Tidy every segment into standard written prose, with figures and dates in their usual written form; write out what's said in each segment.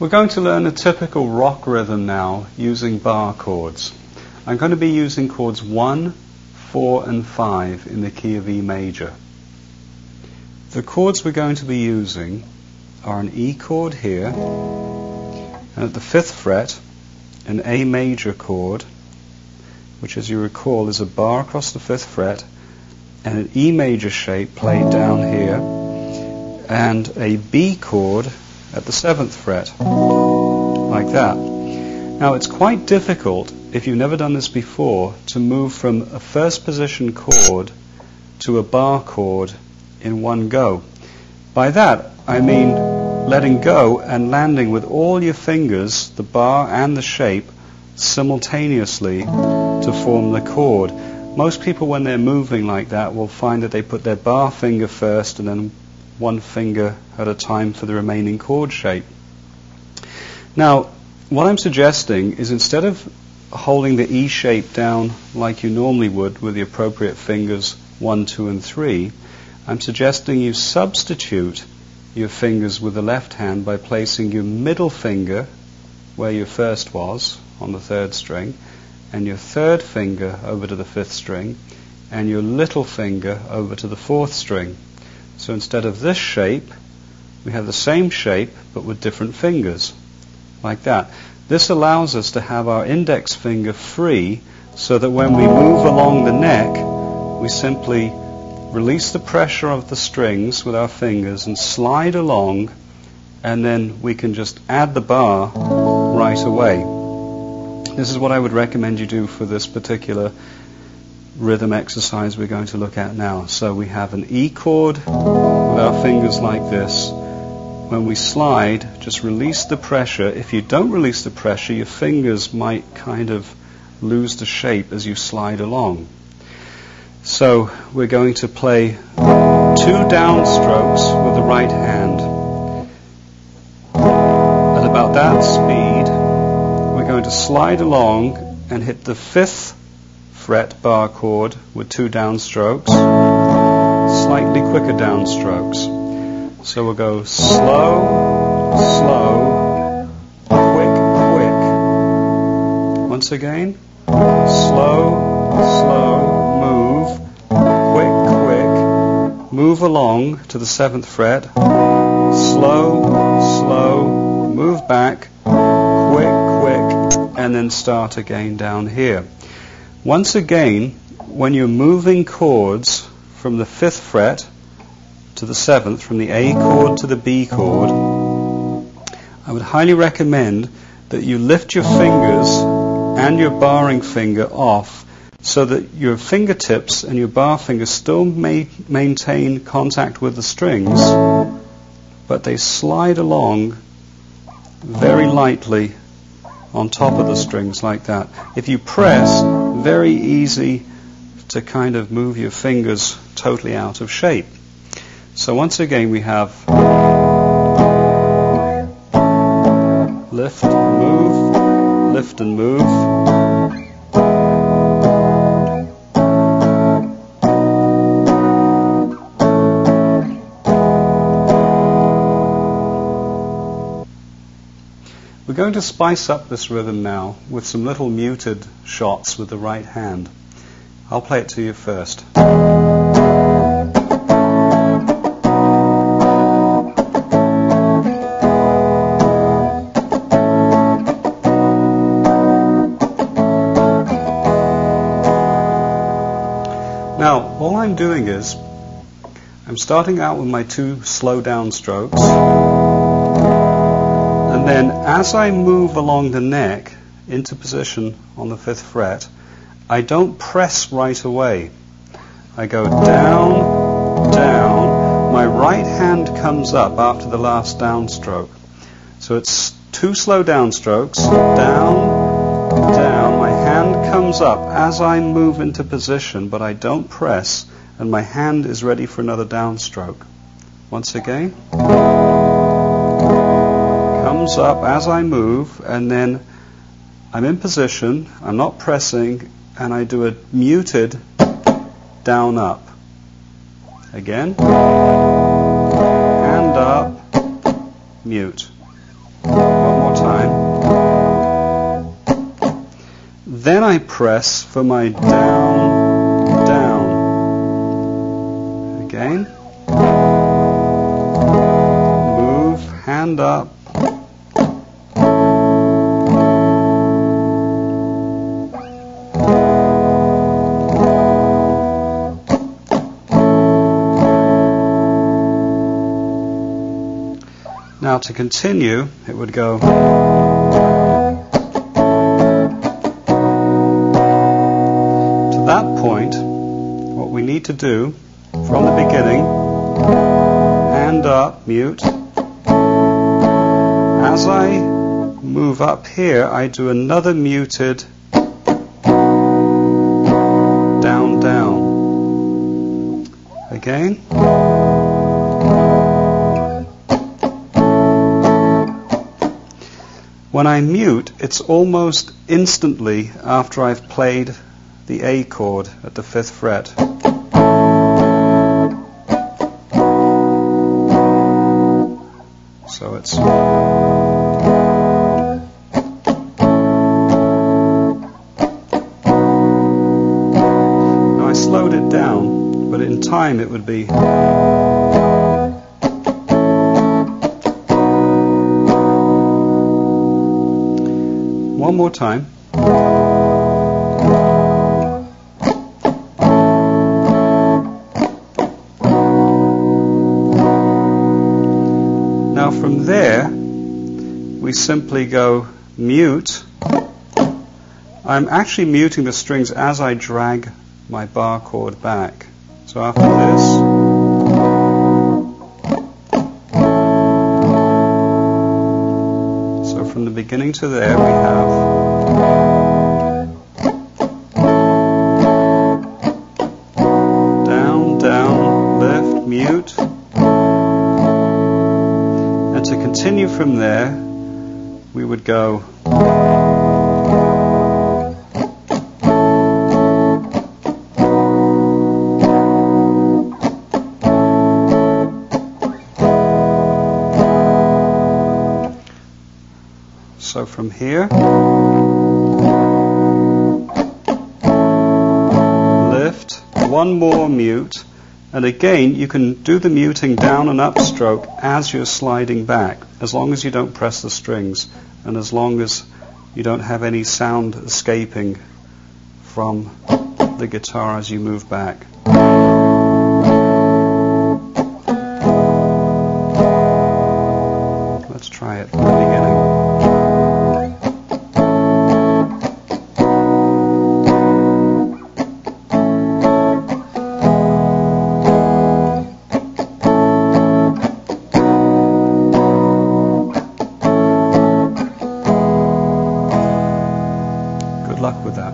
We're going to learn a typical rock rhythm now using bar chords. I'm going to be using chords 1, 4 and 5 in the key of E major. The chords we're going to be using are an E chord here, and at the 5th fret an A major chord, which as you recall is a bar across the 5th fret, and an E major shape played down here, and a B chord at the 7th fret, like that. Now it's quite difficult, if you've never done this before, to move from a first position chord to a bar chord in one go. By that I mean letting go and landing with all your fingers, the bar and the shape, simultaneously to form the chord. Most people when they're moving like that will find that they put their bar finger first and then one finger at a time for the remaining chord shape. Now, what I'm suggesting is instead of holding the E shape down like you normally would with the appropriate fingers 1, 2 and 3, I'm suggesting you substitute your fingers with the left hand by placing your middle finger where your first was on the 3rd string, and your 3rd finger over to the 5th string, and your little finger over to the 4th string. So instead of this shape, we have the same shape but with different fingers, like that. This allows us to have our index finger free so that when we move along the neck, we simply release the pressure of the strings with our fingers and slide along, and then we can just add the bar right away. This is what I would recommend you do for this particular rhythm exercise we're going to look at now. So we have an E chord with our fingers like this. When we slide, just release the pressure. If you don't release the pressure, your fingers might kind of lose the shape as you slide along. So we're going to play 2 downstrokes with the right hand. At about that speed, we're going to slide along and hit the 5th fret bar chord with 2 downstrokes, slightly quicker downstrokes. So we'll go slow, slow, quick, quick. Once again, slow, slow, move, quick, quick. Move along to the 7th fret, slow, slow, move back, quick, quick, and then start again down here. Once again, when you're moving chords from the 5th fret to the 7th, from the A chord to the B chord, I would highly recommend that you lift your fingers and your barring finger off so that your fingertips and your bar fingers still maintain contact with the strings, but they slide along very lightly on top of the strings like that. If you press, very easy to kind of move your fingers totally out of shape. So once again we have lift and move, lift and move. We're going to spice up this rhythm now with some little muted shots with the right hand. I'll play it to you first. Now, all I'm doing is, I'm starting out with my 2 slow down strokes, and then as I move along the neck into position on the 5th fret, I don't press right away. I go down, down, my right hand comes up after the last downstroke. So it's 2 slow downstrokes, down, down, my hand comes up as I move into position, but I don't press, and my hand is ready for another downstroke. Once again, comes up as I move, and then I'm in position, I'm not pressing, and I do a muted down up. Again, hand up, mute. One Then I press for my down, down. Again. Move, hand up. Now to continue, it would go. To that point, what we need to do from the beginning, hand up, mute. As I move up here, I do another muted down, down. Again. When I mute, it's almost instantly after I've played the A chord at the 5th fret. So it's... Now I slowed it down, but in time it would be... One more time. Now from there, we simply go mute. I'm actually muting the strings as I drag my bar chord back. So after this, from the beginning to there we have down, down, lift, mute. And to continue from there, we would go so from here, lift, one more mute, and again you can do the muting down and up stroke as you're sliding back, as long as you don't press the strings and as long as you don't have any sound escaping from the guitar as you move back. Let's try it from the beginning. Luck with that.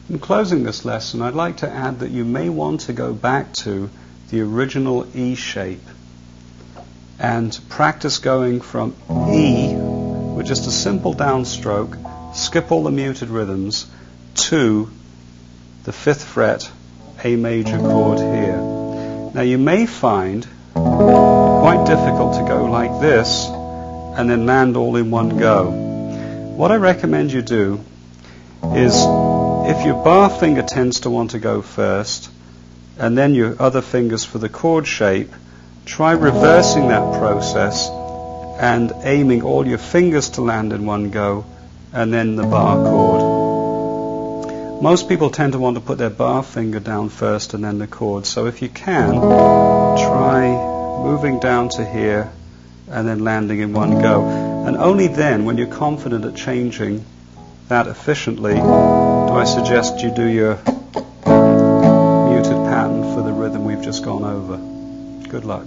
In closing this lesson, I'd like to add that you may want to go back to the original E shape and practice going from E with just a simple downstroke, skip all the muted rhythms, to the 5th fret A major chord here. Now you may find quite difficult to go like this and then land all in one go. What I recommend you do is, if your bar finger tends to want to go first, and then your other fingers for the chord shape, try reversing that process and aiming all your fingers to land in one go, and then the bar chord. Most people tend to want to put their bar finger down first and then the chord, so if you can, try moving down to here and then landing in one go. And only then, when you're confident at changing that efficiently, do I suggest you do your muted pattern for the rhythm we've just gone over. Good luck.